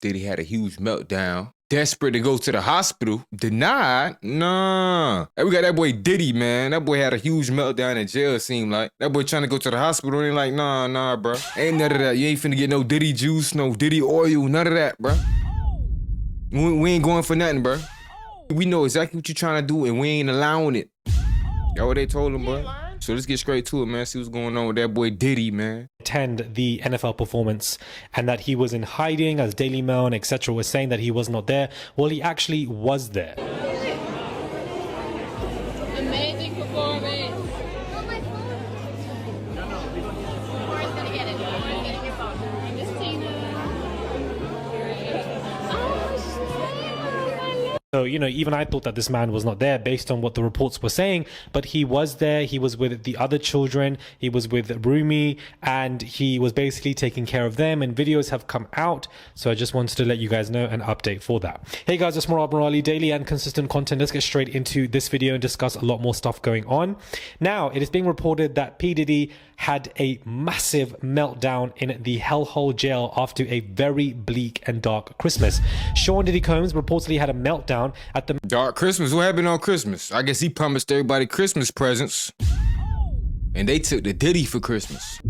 Diddy had a huge meltdown. Desperate to go to the hospital. Denied? Nah. Hey, we got that boy Diddy, man. That boy had a huge meltdown in jail, it seemed like. That boy trying to go to the hospital and like, nah, bro. Ain't none of that. You ain't finna get no Diddy juice, no Diddy oil, none of that, bro. We ain't going for nothing, bro. We know exactly what you're trying to do and we ain't allowing it. That's what they told him, bro. So let's get straight to it, man. See what's going on with that boy Diddy, man. Attend the NFL performance and that he was in hiding, as Daily Mail and etc. was saying that he was not there. Well, he actually was there. Amazing performance. So, you know, even I thought that this man was not there based on what the reports were saying, but he was there. He was with the other children. He was with Rumi and he was basically taking care of them, and videos have come out. So I just wanted to let you guys know an update for that. Hey guys, it's more Admirali daily and consistent content. Let's get straight into this video and discuss a lot more stuff going on. Now, it is being reported that P. Diddy had a massive meltdown in the hellhole jail after a very bleak and dark Christmas. Sean Diddy Combs reportedly had a meltdown at the Dark Christmas? What happened on Christmas? I guess he promised everybody Christmas presents. And they took the Diddy for Christmas.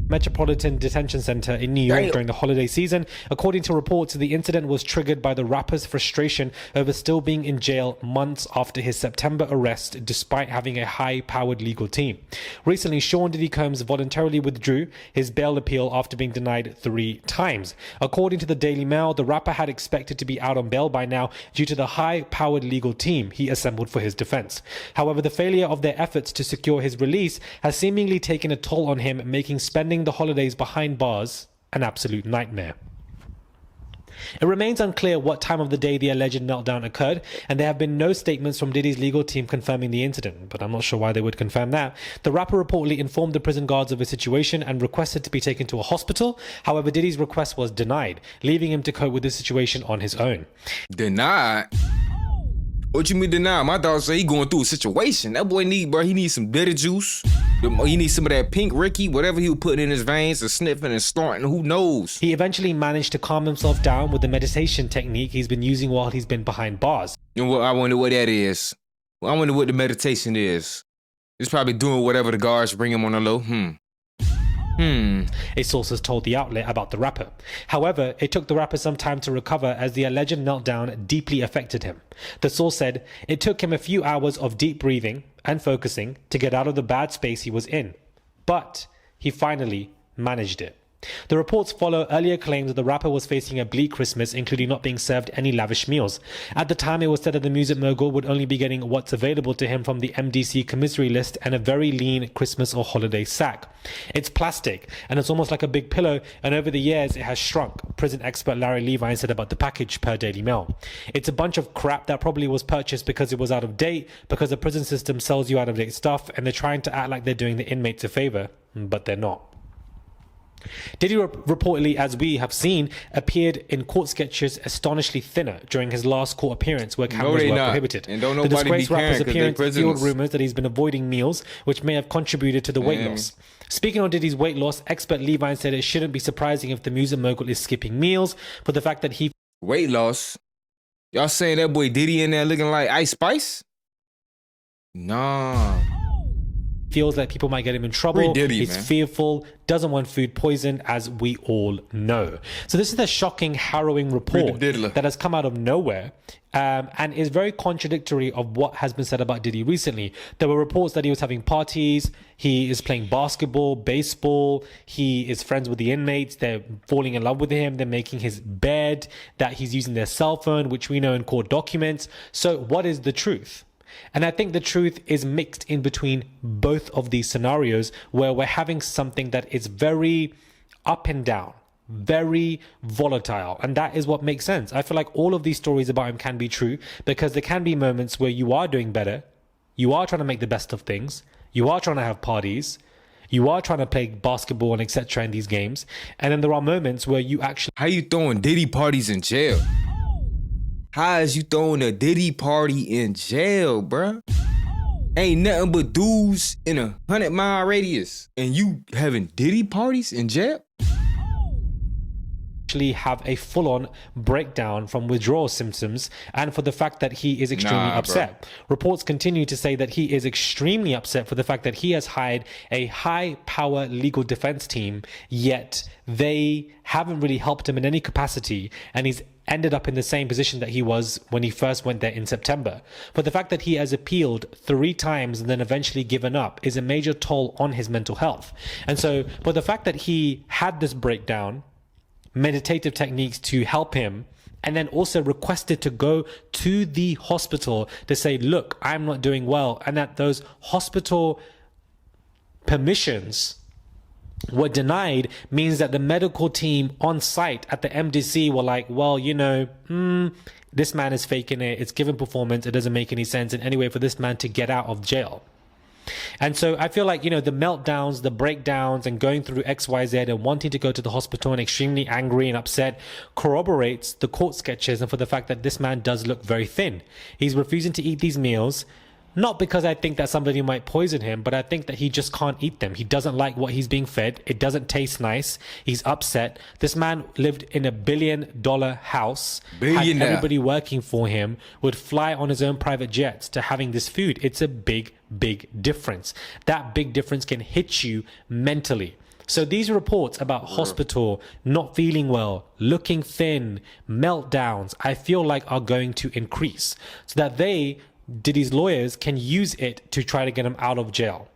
Metropolitan Detention Center in New York during the holiday season. According to reports, the incident was triggered by the rapper's frustration over still being in jail months after his September arrest, despite having a high-powered legal team. Recently, Sean Diddy Combs voluntarily withdrew his bail appeal after being denied 3 times. According to the Daily Mail, the rapper had expected to be out on bail by now due to the high-powered legal team he assembled for his defense. However, the failure of their efforts to secure his release has seemingly taken a toll on him, making spending the holidays behind bars an absolute nightmare. It remains unclear what time of the day the alleged meltdown occurred, and there have been no statements from Diddy's legal team confirming the incident, but I'm not sure why they would confirm that. The rapper reportedly informed the prison guards of his situation and requested to be taken to a hospital. However, Diddy's request was denied, leaving him to cope with the situation on his own. Denied? What you mean denied? My dog say he going through a situation. That boy need, bro, he needs some Diddy juice. He needs some of that pink Ricky, whatever he was putting in his veins, or sniffing and snorting, who knows? He eventually managed to calm himself down with the meditation technique he's been using while he's been behind bars. And I wonder what that is. I wonder what the meditation is. He's probably doing whatever the guards bring him on the low. A source has told the outlet about the rapper. However, it took the rapper some time to recover as the alleged meltdown deeply affected him. The source said it took him a few hours of deep breathing and focusing to get out of the bad space he was in, but he finally managed it. The reports follow earlier claims that the rapper was facing a bleak Christmas, including not being served any lavish meals. At the time, it was said that the music mogul would only be getting what's available to him from the MDC commissary list and a very lean Christmas or holiday sack. It's plastic, and it's almost like a big pillow, and over the years, it has shrunk, prison expert Larry Levine said about the package per Daily Mail. It's a bunch of crap that probably was purchased because it was out of date, because the prison system sells you out of date stuff, and they're trying to act like they're doing the inmates a favor, but they're not. Diddy reportedly, as we have seen, appeared in court sketches astonishingly thinner during his last court appearance where cameras were prohibited. And don't the nobody disgraced be rapper's caring appearance 'cause they fueled rumors that he's been avoiding meals, which may have contributed to the weight loss. Speaking on Diddy's weight loss, expert Levine said it shouldn't be surprising if the music mogul is skipping meals, but the fact that he... Weight loss? Y'all saying that boy Diddy in there looking like Ice Spice? Nah. feels like people might get him in trouble. Diddy, he's fearful, doesn't want food poisoned, as we all know. So this is a shocking, harrowing report that has come out of nowhere and is very contradictory of what has been said about Diddy recently. There were reports that he was having parties, he is playing basketball, baseball, he is friends with the inmates, they're falling in love with him, they're making his bed, that he's using their cell phone, which we know in court documents. So what is the truth? And I think the truth is mixed in between both of these scenarios, where we're having something that is very up and down, very volatile. And that is what makes sense. I feel like all of these stories about him can be true, because there can be moments where you are doing better, you are trying to make the best of things, you are trying to have parties, you are trying to play basketball and etc. in these games. And then there are moments where you actually... How you throwing Diddy parties in jail? How is you throwing a Diddy party in jail, bruh? Ain't nothing but dudes in a 100-mile radius, and you having Diddy parties in jail? literally have a full-on breakdown from withdrawal symptoms and for the fact that he is extremely upset. Reports continue to say that he is extremely upset for the fact that he has hired a high-power legal defense team, yet they haven't really helped him in any capacity, and he's ended up in the same position that he was when he first went there in September. But the fact that he has appealed 3 times and then eventually given up is a major toll on his mental health. And so, but the fact that he had this breakdown, meditative techniques to help him, and then also requested to go to the hospital to say, look, I'm not doing well, and that those hospital permissions were denied, means that the medical team on site at the MDC were like, well, you know, this man is faking it. It's given performance. It doesn't make any sense in any way for this man to get out of jail. And so I feel like, you know, the meltdowns, the breakdowns, and going through XYZ and wanting to go to the hospital and extremely angry and upset corroborates the court sketches and for the fact that this man does look very thin. He's refusing to eat these meals. Not because I think that somebody might poison him, but I think that he just can't eat them. He doesn't like what he's being fed. It doesn't taste nice. He's upset. This man lived in $1 billion house. Had everybody working for him, would fly on his own private jets to having this food. It's a big, big difference. That big difference can hit you mentally. So these reports about hospital, not feeling well, looking thin, meltdowns, I feel like are going to increase so that Diddy's lawyers can use it to try to get him out of jail.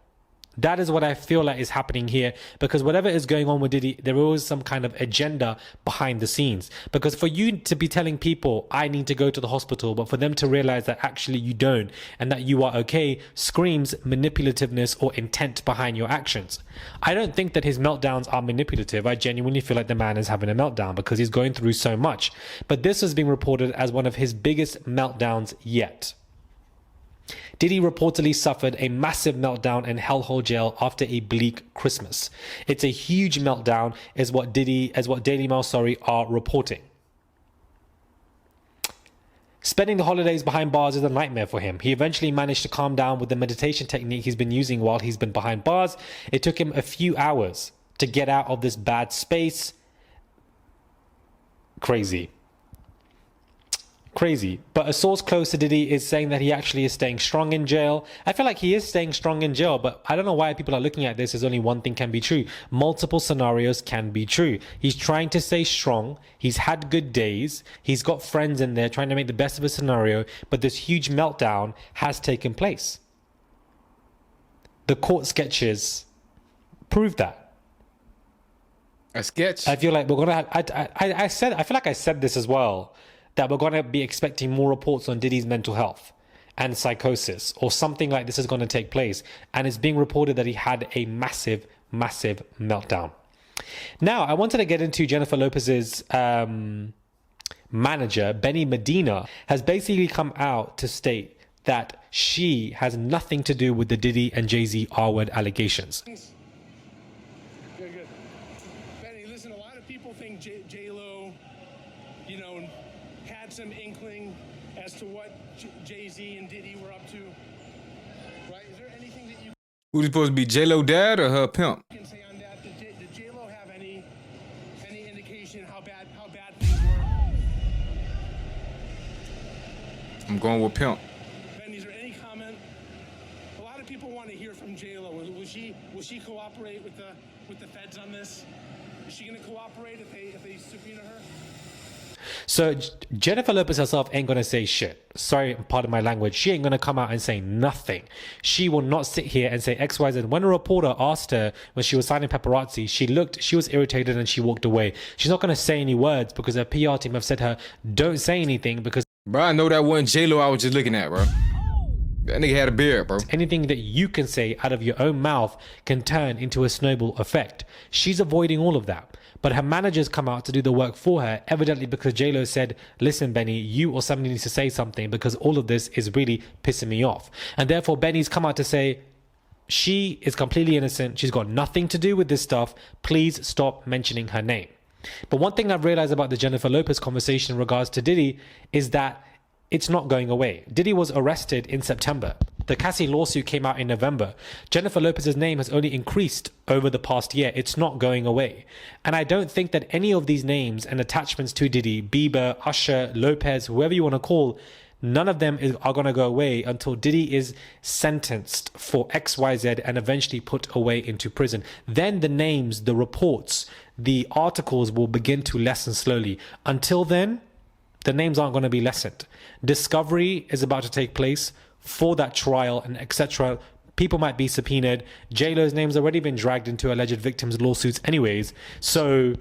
That is what I feel like is happening here, because whatever is going on with Diddy, there is some kind of agenda behind the scenes. Because for you to be telling people, I need to go to the hospital, but for them to realize that actually you don't and that you are okay, screams manipulativeness or intent behind your actions. I don't think that his meltdowns are manipulative. I genuinely feel like the man is having a meltdown because he's going through so much. But this is being reported as one of his biggest meltdowns yet. Diddy reportedly suffered a massive meltdown in hellhole jail after a bleak Christmas. It's a huge meltdown, is what Daily Mail, are reporting. Spending the holidays behind bars is a nightmare for him. He eventually managed to calm down with the meditation technique he's been using while he's been behind bars. It took him a few hours to get out of this bad space. Crazy. But a source close to Diddy is saying that he actually is staying strong in jail. I feel like he is staying strong in jail, but I don't know why people are looking at this as only one thing can be true. Multiple scenarios can be true. He's trying to stay strong. He's had good days. He's got friends in there trying to make the best of a scenario, but this huge meltdown has taken place. The court sketches prove that. A sketch? I feel like we're gonna have, I feel like I said this as well, that we're going to be expecting more reports on Diddy's mental health and psychosis, or something like this is going to take place. And it's being reported that he had a massive, massive meltdown. Now, I wanted to get into Jennifer Lopez's manager, Benny Medina, has basically come out to state that she has nothing to do with the Diddy and Jay-Z R-word allegations. Good. Benny, listen, a lot of people think J-Lo, had some inkling as to what Jay-Z and Diddy were up to, right? Is there anything that you Who's supposed to be J-Lo dad or her pimp? can say on that? Did J-Lo have any indication how bad things were? I'm going with pimp. Ben, is there any comment? A lot of people want to hear from J-Lo. Will she cooperate with the feds on this? Is she going to cooperate if they subpoena her? So Jennifer Lopez herself ain't gonna say shit. Sorry, pardon my language. She ain't gonna come out and say nothing. She will not sit here and say XYZ. When a reporter asked her when she was signing paparazzi, she was irritated and she walked away. She's not gonna say any words because her PR team have said to her, don't say anything because Bro, I know that wasn't J-Lo I was just looking at, bro. That nigga had a beard, bro. anything that you can say out of your own mouth can turn into a snowball effect. She's avoiding all of that. But her managers come out to do the work for her, evidently because J-Lo said, listen, Benny, you or somebody needs to say something because all of this is really pissing me off. And therefore, Benny's come out to say, she is completely innocent. She's got nothing to do with this stuff. Please stop mentioning her name. But one thing I've realized about the Jennifer Lopez conversation in regards to Diddy is that it's not going away. Diddy was arrested in September. The Cassie lawsuit came out in November. Jennifer Lopez's name has only increased over the past year. It's not going away. And I don't think that any of these names and attachments to Diddy, Bieber, Usher, Lopez, whoever you want to call, none of them are going to go away until Diddy is sentenced for XYZ and eventually put away into prison. Then the names, the reports, the articles will begin to lessen slowly. Until then, the names aren't going to be lessened. Discovery is about to take place for that trial and etc. People might be subpoenaed. J-Lo's name's already been dragged into alleged victims' lawsuits anyways. So,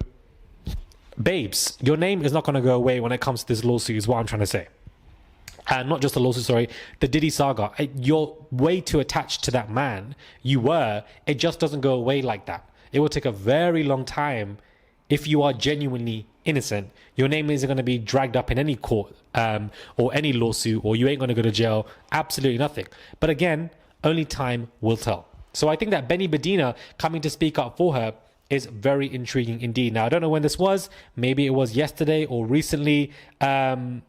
babes, your name is not going to go away when it comes to this lawsuit is what I'm trying to say. And not just the lawsuit, sorry, the Diddy saga. You're way too attached to that man. You were. It just doesn't go away like that. It will take a very long time. If you are genuinely innocent, your name isn't going to be dragged up in any court or any lawsuit, or you ain't going to go to jail. Absolutely nothing. But again, only time will tell. So I think that Benny Bedina coming to speak up for her is very intriguing indeed. Now, I don't know when this was. Maybe it was yesterday or recently. Yeah.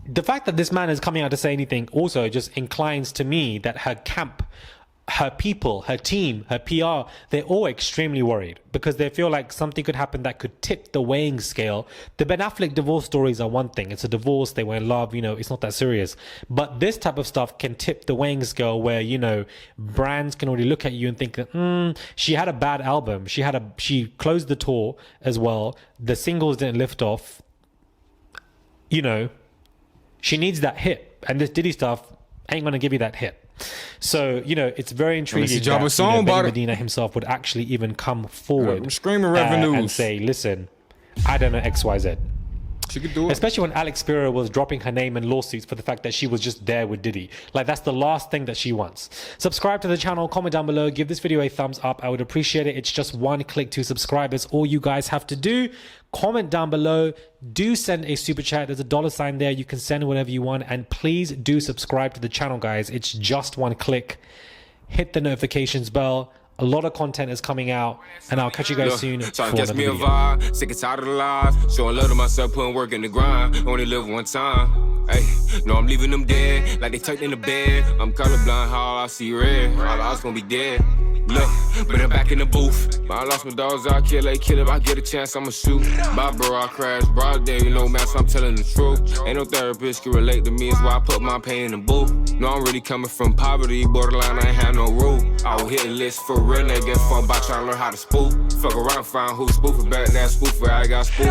The fact that this man is coming out to say anything also just inclines to me that her camp, her people, her team, her PR, they're all extremely worried because they feel like something could happen that could tip the weighing scale. The Ben Affleck divorce stories are one thing. It's a divorce. They were in love. You know, it's not that serious. But this type of stuff can tip the weighing scale where, you know, brands can already look at you and think that, she had a bad album. She closed the tour as well. The singles didn't lift off. You know, she needs that hit. And this Diddy stuff ain't going to give you that hit. So, you know, it's very intriguing that Benny Medina himself would actually even come forward and say, listen, I don't know XYZ. She could do it. Especially when Alex Spiro was dropping her name in lawsuits for the fact that she was just there with Diddy. Like, that's the last thing that she wants. Subscribe to the channel, comment down below, give this video a thumbs up. I would appreciate it. It's just one click to subscribe. It's all you guys have to do. Comment down below. Do send a super chat. There's a $ there. You can send whatever you want. And please do subscribe to the channel, guys. It's just one click. Hit the notifications bell. A lot of content is coming out, and I'll catch you guys soon for another video. Vibe, sick and tired of the lies, showing love to myself, putting work in the grind. Only live one time. Hey, no, I'm leaving them dead, like they tucked in the bed. I'm colorblind, how I see red. All I was gonna be dead. Look, but I'm back in the booth. I lost my dogs, I'll kill a killer. If I get a chance, I'ma shoot. Bye, bro, I crash. Broad day, you know, man, so I'm telling the truth. Ain't no therapist can relate to me, it's why I put my pain in the booth. No, I'm really coming from poverty, borderline, I ain't have no rule. I will hit a list for real, nigga, get fun by trying to learn how to spoof. Fuck around, find who spoofing back, that spoofer, I got spoofed.